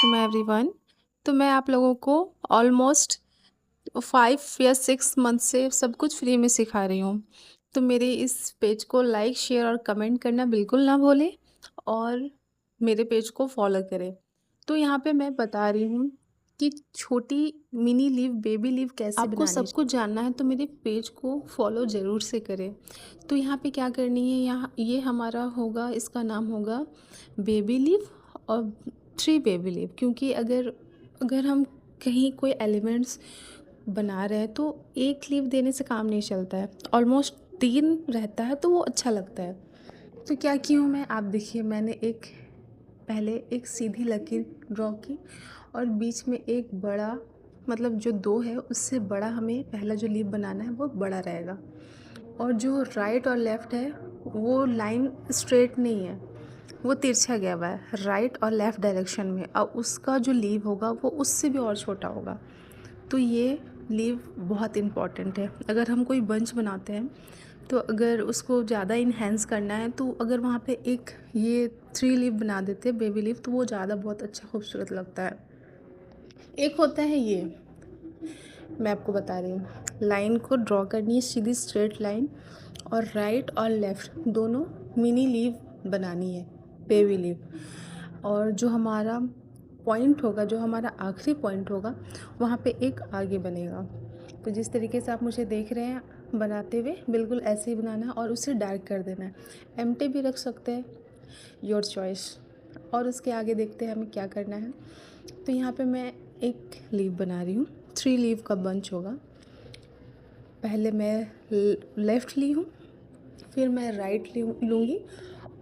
वालेकुम एवरीवन। तो मैं आप लोगों को ऑलमोस्ट 5 या 6 मंथ से सब कुछ फ्री में सिखा रही हूँ। तो मेरे इस पेज को लाइक, शेयर और कमेंट करना बिल्कुल ना भूलें और मेरे पेज को फॉलो करें। तो यहाँ पे मैं बता रही हूँ कि छोटी मिनी लीव, बेबी लीव कैसे आपको बनानी सब कुछ जानना है तो मेरे पेज को फॉलो ज़रूर से करें। तो यहाँ पे क्या करनी है, यहाँ ये हमारा होगा, इसका नाम होगा बेबी लीव और 3 बेबी लीव। क्योंकि अगर अगर हम कहीं कोई एलिमेंट्स बना रहे हैं तो एक लीव देने से काम नहीं चलता है, ऑलमोस्ट 3 रहता है तो वो अच्छा लगता है। तो क्या की हूँ मैं, आप देखिए, मैंने पहले एक सीधी लकीर ड्रॉ की और बीच में एक बड़ा, मतलब जो 2 है उससे बड़ा हमें पहला जो लीफ बनाना है वो बड़ा रहेगा। और जो राइट और लेफ़्ट है वो लाइन स्ट्रेट नहीं है, वो तिरछा गया हुआ है राइट और लेफ़्ट डायरेक्शन में, और उसका जो लीव होगा वो उससे भी और छोटा होगा। तो ये लीव बहुत इम्पॉर्टेंट है। अगर हम कोई बंच बनाते हैं तो अगर उसको ज़्यादा इन्हेंस करना है तो अगर वहाँ पे एक ये 3 लीव बना देते हैं बेबी लीव, तो वो ज़्यादा बहुत अच्छा खूबसूरत लगता है। एक होता है ये, मैं आपको बता रही हूँ, लाइन को ड्रॉ करनी है सीधी स्ट्रेट लाइन, और राइट और लेफ़्ट दोनों मिनी लीव बनानी है, बेबी लीव। और जो हमारा पॉइंट होगा, जो हमारा आखिरी पॉइंट होगा, वहाँ पे एक आगे बनेगा। तो जिस तरीके से आप मुझे देख रहे हैं बनाते हुए, बिल्कुल ऐसे ही बनाना है और उसे डार्क कर देना है। एम्प्टी भी रख सकते हैं, योर चॉइस। और उसके आगे देखते हैं हमें क्या करना है। तो यहाँ पे मैं एक लीव बना रही हूँ, 3 लीव का बंच होगा। पहले मैं लेफ़्ट ली हूँ, फिर मैं राइट लूँगी,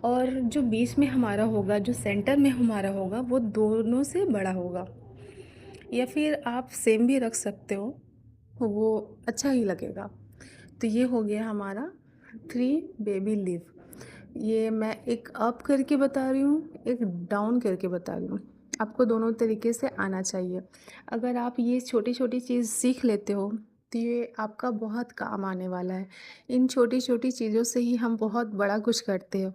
और जो बीच में हमारा होगा, जो सेंटर में हमारा होगा, वो दोनों से बड़ा होगा। या फिर आप सेम भी रख सकते हो, वो अच्छा ही लगेगा। तो ये हो गया हमारा 3 बेबी लीफ। ये मैं एक अप करके बता रही हूँ, एक डाउन करके बता रही हूँ। आपको दोनों तरीके से आना चाहिए। अगर आप ये छोटी-छोटी चीज़ सीख लेते हो तो ये आपका बहुत काम आने वाला है। इन छोटी-छोटी चीज़ों से ही हम बहुत बड़ा कुछ करते हो,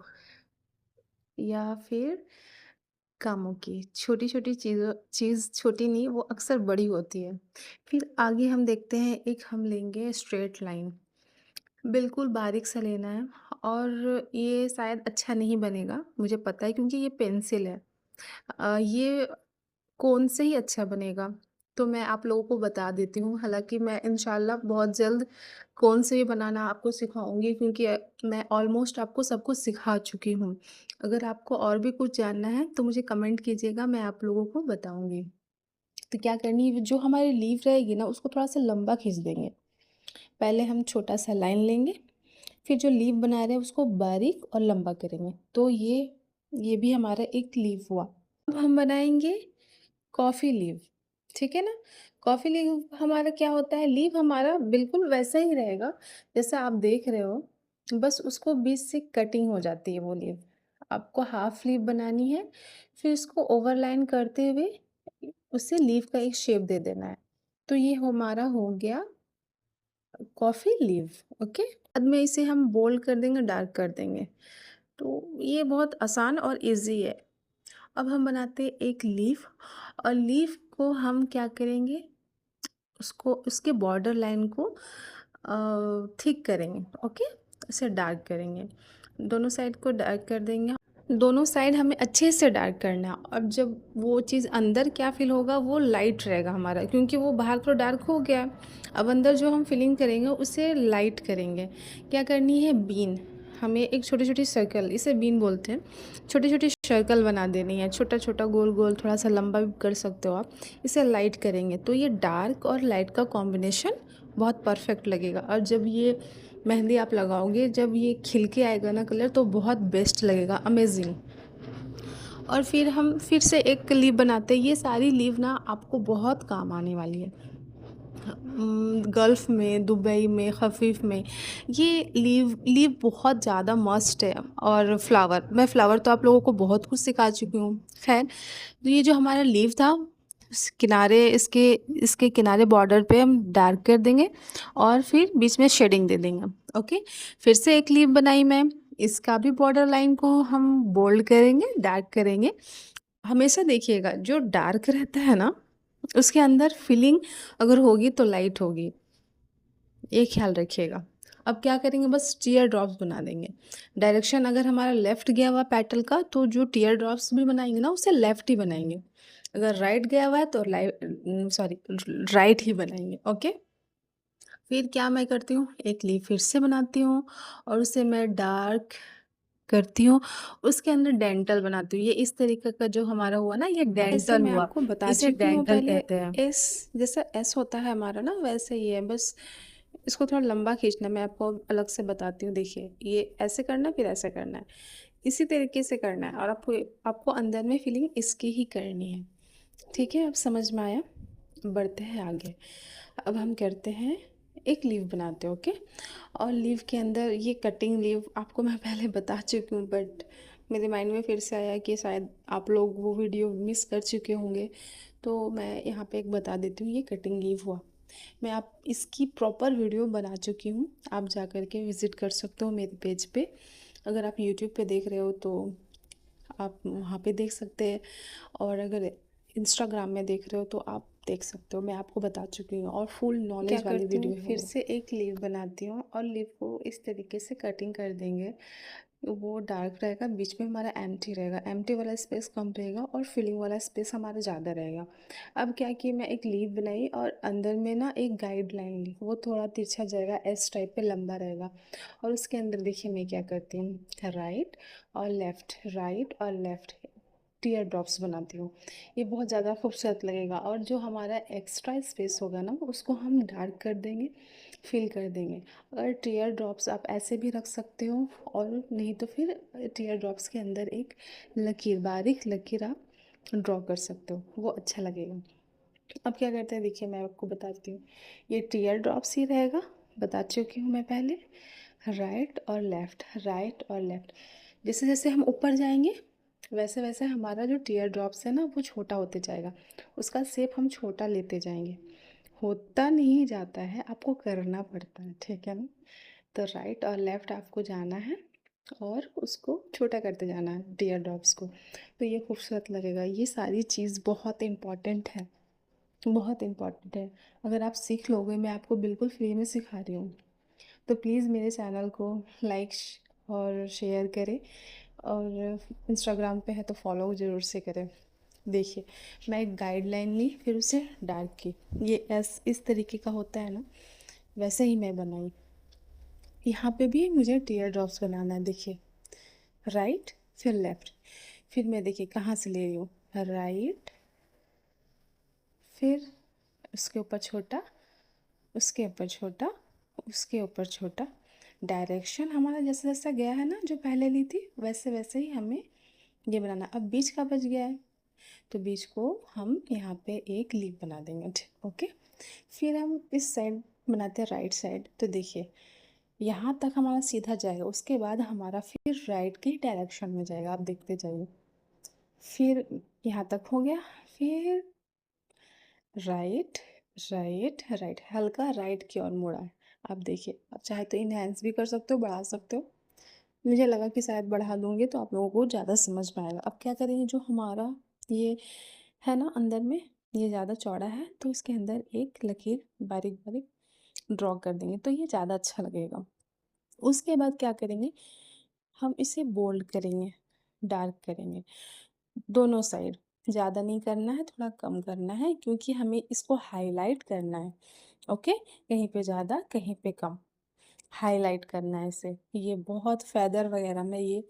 या फिर कामों की छोटी-छोटी चीज़ छोटी नहीं, वो अक्सर बड़ी होती है। फिर आगे हम देखते हैं, एक हम लेंगे स्ट्रेट लाइन, बिल्कुल बारीक सा लेना है। और ये शायद अच्छा नहीं बनेगा, मुझे पता है, क्योंकि ये पेंसिल है। ये कोन से ही अच्छा बनेगा। तो मैं आप लोगों को बता देती हूँ, हालाँकि मैं इंशाल्लाह बहुत जल्द कोन से ही बनाना आपको सिखाऊँगी, क्योंकि मैं ऑलमोस्ट आपको सब कुछ सिखा चुकी हूँ। अगर आपको और भी कुछ जानना है तो मुझे कमेंट कीजिएगा, मैं आप लोगों को बताऊँगी। तो क्या करनी है, जो हमारी लीफ रहेगी ना उसको थोड़ा-सा लंबा खींच देंगे। पहले हम छोटा-सा लाइन लेंगे, फिर जो लीफ बना रहे हैं उसको बारीक और लंबा करेंगे। तो ये भी हमारा एक लीफ हुआ। अब हम बनाएँगे कॉफ़ी लीव, ठीक है ना? कॉफ़ी लीव हमारा क्या होता है, लीव हमारा बिल्कुल वैसा ही रहेगा जैसा आप देख रहे हो, बस उसको बीच से कटिंग हो जाती है वो लीव। आपको हाफ लीव बनानी है, फिर इसको ओवरलाइन करते हुए उसे लीव का एक शेप दे देना है। तो ये हमारा हो गया कॉफ़ी लीव, ओके? बाद में इसे हम बोल्ड कर देंगे, डार्क कर देंगे। तो ये बहुत आसान और ईज़ी है। अब हम बनाते हैं एक लीफ, और लीफ को हम क्या करेंगे, उसको उसके बॉर्डर लाइन को थिक करेंगे, ओके? इसे डार्क करेंगे, दोनों साइड को डार्क कर देंगे। दोनों साइड हमें अच्छे से डार्क करना है, और जब वो चीज़ अंदर क्या फ़ील होगा, वो लाइट रहेगा हमारा, क्योंकि वो बाहर तो डार्क हो गया है। अब अंदर जो हम फिलिंग करेंगे उसे लाइट करेंगे। क्या करनी है, बीन, हमें एक छोटी-छोटी सर्कल, इसे बीन बोलते हैं, छोटी-छोटी सर्कल बना देनी है, छोटा-छोटा गोल-गोल, थोड़ा-सा लंबा भी कर सकते हो आप। इसे लाइट करेंगे तो ये डार्क और लाइट का कॉम्बिनेशन बहुत परफेक्ट लगेगा। और जब ये मेहंदी आप लगाओगे, जब ये खिल के आएगा ना कलर, तो बहुत बेस्ट लगेगा, अमेजिंग। और फिर हम फिर से एक लीव बनाते हैं। ये सारी लीव ना आपको बहुत काम आने वाली है। गल्फ़ में, दुबई में, खफ़ीफ़ में ये लीव लीव बहुत ज़्यादा मस्ट है। और फ्लावर तो आप लोगों को बहुत कुछ सिखा चुकी हूँ। ख़ैर, तो ये जो हमारा लीव था, किनारे इसके इसके किनारे बॉर्डर पे हम डार्क कर देंगे, और फिर बीच में शेडिंग दे देंगे, ओके? फिर से एक लीव बनाई मैं, इसका भी बॉर्डर लाइन को हम बोल्ड करेंगे, डार्क करेंगे, हमेशा देखिएगा जो डार्क रहता है ना, उसके अंदर फीलिंग अगर होगी तो लाइट होगी, ये ख्याल रखिएगा। अब क्या करेंगे, बस टीयर ड्रॉप्स बना देंगे। डायरेक्शन अगर हमारा लेफ्ट गया हुआ पेटल का, तो जो टीयर ड्रॉप्स भी बनाएँगे ना उसे लेफ्ट ही बनाएँगे। अगर राइट गया हुआ है तो सॉरी, राइट ही बनाएँगे, ओके? फिर क्या मैं करती हूँ, एक लीफ फिर से बनाती हूँ और उसे मैं डार्क करती हूँ, उसके अंदर डेंटल बनाती हूँ। ये इस तरीके का जो हमारा हुआ ना, ये जैसे डेंटल मैं हुआ, आपको बता इसे चुकी हूँ डेंटल पहले, कहते हैं। एस जैसा एस होता है हमारा ना, वैसे ही है, बस इसको थोड़ा लंबा खींचना है। मैं आपको अलग से बताती हूँ, देखिए ये ऐसे करना है, फिर ऐसे करना है, इसी तरीके से करना है, और आपको आपको अंदर में फीलिंग इसकी ही करनी है। ठीक है, अब समझ में आया? बढ़ते हैं आगे। अब हम करते हैं, एक लीव बनाते हैं, ओके? और लीव के अंदर ये कटिंग लीव आपको मैं पहले बता चुकी हूँ, बट मेरे माइंड में फिर से आया कि शायद आप लोग वो वीडियो मिस कर चुके होंगे, तो मैं यहाँ पे एक बता देती हूँ। ये कटिंग लीव हुआ, मैं आप इसकी प्रॉपर वीडियो बना चुकी हूँ, आप जा कर के विज़िट कर सकते हो मेरे पेज पे। अगर आप यूट्यूब पे देख रहे हो तो आप वहाँ पे देख सकते हैं, और अगर इंस्टाग्राम में देख रहे हो तो आप देख सकते हो, मैं आपको बता चुकी हूँ, और फुल क्या नॉलेज वाली करती हूँ, वीडियो है फिर वो। से एक लीव बनाती हूँ और लीव को इस तरीके से कटिंग कर देंगे। वो डार्क रहेगा, बीच में हमारा एम्प्टी रहेगा, एम्प्टी वाला स्पेस कम रहेगा और फिलिंग वाला स्पेस हमारा ज़्यादा रहेगा। अब क्या कि मैं एक लीव बनाई और अंदर में ना एक गाइडलाइन ली, वो थोड़ा तिरछा जाएगा, एस टाइप पे लंबा रहेगा, और उसके अंदर देखिए मैं क्या करती हूँ, राइट और लेफ़्ट, राइट और लेफ़्ट टीयर ड्रॉप्स बनाती हूँ। ये बहुत ज़्यादा खूबसूरत लगेगा, और जो हमारा एक्स्ट्रा स्पेस होगा ना उसको हम डार्क कर देंगे, फिल कर देंगे। और टीयर ड्रॉप्स आप ऐसे भी रख सकते हो, और नहीं तो फिर टीयर ड्रॉप्स के अंदर एक लकीर, बारीक लकीर आप ड्रॉ कर सकते हो, वो अच्छा लगेगा। अब क्या करते हैं, देखिए मैं आपको बताती हूँ। ये टीयर ड्रॉप्स ही रहेगा, बता चुकी हूँ मैं पहले। राइट और लेफ़्ट, राइट और लेफ़्ट, जैसे जैसे हम ऊपर जाएंगे वैसे वैसे हमारा जो टीयर ड्रॉप्स है ना वो छोटा होते जाएगा, उसका शेप हम छोटा लेते जाएंगे। होता नहीं जाता है, आपको करना पड़ता है, ठीक है ना? तो राइट और लेफ़्ट आपको जाना है और उसको छोटा करते जाना है टीयर ड्रॉप्स को, तो ये खूबसूरत लगेगा। ये सारी चीज़ बहुत इम्पॉर्टेंट है, बहुत इम्पॉर्टेंट है। अगर आप सीख लोगे, मैं आपको बिल्कुल फ्री में सिखा रही हूँ, तो प्लीज़ मेरे चैनल को लाइक और शेयर करें, और इंस्टाग्राम पे है तो फॉलो ज़रूर से करें। देखिए मैं एक गाइडलाइन ली, फिर उसे डार्क की, ये इस तरीके का होता है ना, वैसे ही मैं बनाई। यहाँ पे भी मुझे टीयर ड्रॉप्स बनाना है, देखिए राइट फिर लेफ़्ट, फिर मैं देखिए कहाँ से ले रही हूँ, राइट, फिर उसके ऊपर छोटा, उसके ऊपर छोटा, उसके ऊपर छोटा। डायरेक्शन हमारा जैसा जैसा गया है ना, जो पहले ली थी वैसे वैसे ही हमें ये बनाना। अब बीच का बच गया है, तो बीच को हम यहाँ पे एक लीफ बना देंगे, ओके? फिर हम इस साइड बनाते हैं, राइट साइड, तो देखिए यहाँ तक हमारा सीधा जाएगा, उसके बाद हमारा फिर राइट की डायरेक्शन में जाएगा, आप देखते जाइए। फिर यहाँ तक हो गया, फिर राइट, राइट, राइट, हल्का राइट की ओर मुड़ा है। आप देखिए, आप चाहे तो इनहेंस भी कर सकते हो, बढ़ा सकते हो। मुझे लगा कि शायद बढ़ा दूँगी तो आप लोगों को ज़्यादा समझ में आएगा। अब क्या करेंगे, जो हमारा ये है ना अंदर में, ये ज़्यादा चौड़ा है, तो इसके अंदर एक लकीर बारीक-बारीक ड्रॉ कर देंगे, तो ये ज़्यादा अच्छा लगेगा। उसके बाद क्या करेंगे, हम इसे बोल्ड करेंगे, डार्क करेंगे, दोनों साइड। ज़्यादा नहीं करना है, थोड़ा कम करना है, क्योंकि हमें इसको हाइलाइट करना है, ओके? कहीं पे ज़्यादा, कहीं पे कम, हाइलाइट करना है इसे। ये बहुत फेदर वगैरह में ये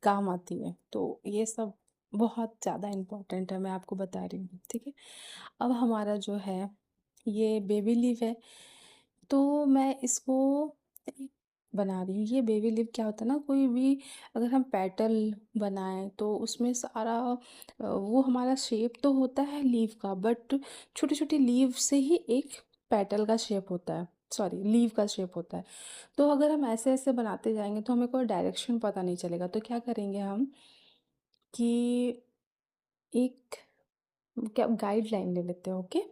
काम आती है, तो ये सब बहुत ज़्यादा इम्पोर्टेंट है, मैं आपको बता रही हूँ, ठीक है? अब हमारा जो है ये बेबी लीफ है, तो मैं इसको एक बना रही हूँ। ये बेबी लीफ क्या होता है ना, कोई भी अगर हम पेटल बनाएं तो उसमें सारा वो हमारा शेप तो होता है लीफ का, बट छोटी छोटी लीफ से ही एक पेटल का शेप होता है, सॉरी लीफ का शेप होता है। तो अगर हम ऐसे ऐसे बनाते जाएंगे तो हमें कोई डायरेक्शन पता नहीं चलेगा, तो क्या करेंगे हम कि एक क्या गाइडलाइन ले लेते हैं, ओके?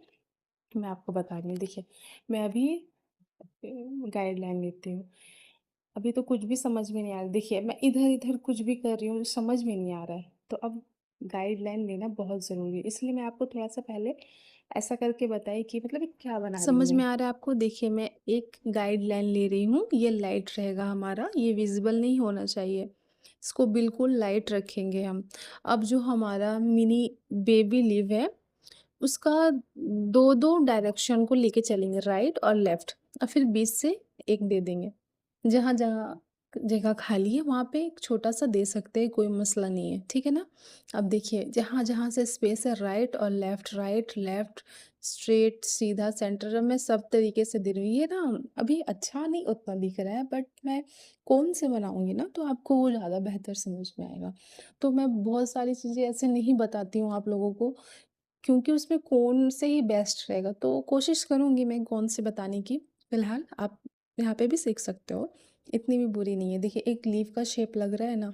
मैं आपको बता रही हूँ, देखिए मैं अभी गाइडलाइन लेती हूँ। अभी तो कुछ भी समझ में नहीं आ रहा, देखिए मैं इधर इधर कुछ भी कर रही हूँ, समझ में नहीं आ रहा है, तो अब गाइडलाइन लेना बहुत ज़रूरी है। इसलिए मैं आपको थोड़ा-सा पहले ऐसा करके बताई कि मतलब ये क्या बना रही हूँ समझ मैं। में आ रहा है आपको? देखिए, मैं एक गाइडलाइन ले रही हूँ, ये लाइट रहेगा हमारा, ये विज़िबल नहीं होना चाहिए। इसको बिल्कुल लाइट रखेंगे हम। अब जो हमारा मिनी बेबी लीफ है, उसका 2-2 डायरेक्शन को लेके चलेंगे, राइट और लेफ्ट, और फिर बीच से एक दे देंगे। जहाँ-जहाँ जगह खाली है वहाँ पे एक छोटा-सा दे सकते हैं, कोई मसला नहीं है, ठीक है ना? अब देखिए, जहाँ-जहाँ से स्पेस है, राइट, लेफ्ट, स्ट्रेट, सीधा, सेंटर, अब मैं सब तरीके से दे रही हूँ। ये ना अभी अच्छा नहीं उतना दिख रहा है, बट मैं कोन से बनाऊँगी ना तो आपको वो ज़्यादा बेहतर समझ में आएगा। तो मैं बहुत सारी चीज़ें ऐसे नहीं बताती हूँ आप लोगों को, क्योंकि उसमें कोन से ही बेस्ट रहेगा, तो कोशिश करूँगी मैं कोन से बताने की। फ़िलहाल आप यहाँ पे भी सीख सकते हो, इतनी भी बुरी नहीं है। देखिए, एक लीफ का शेप लग रहा है ना?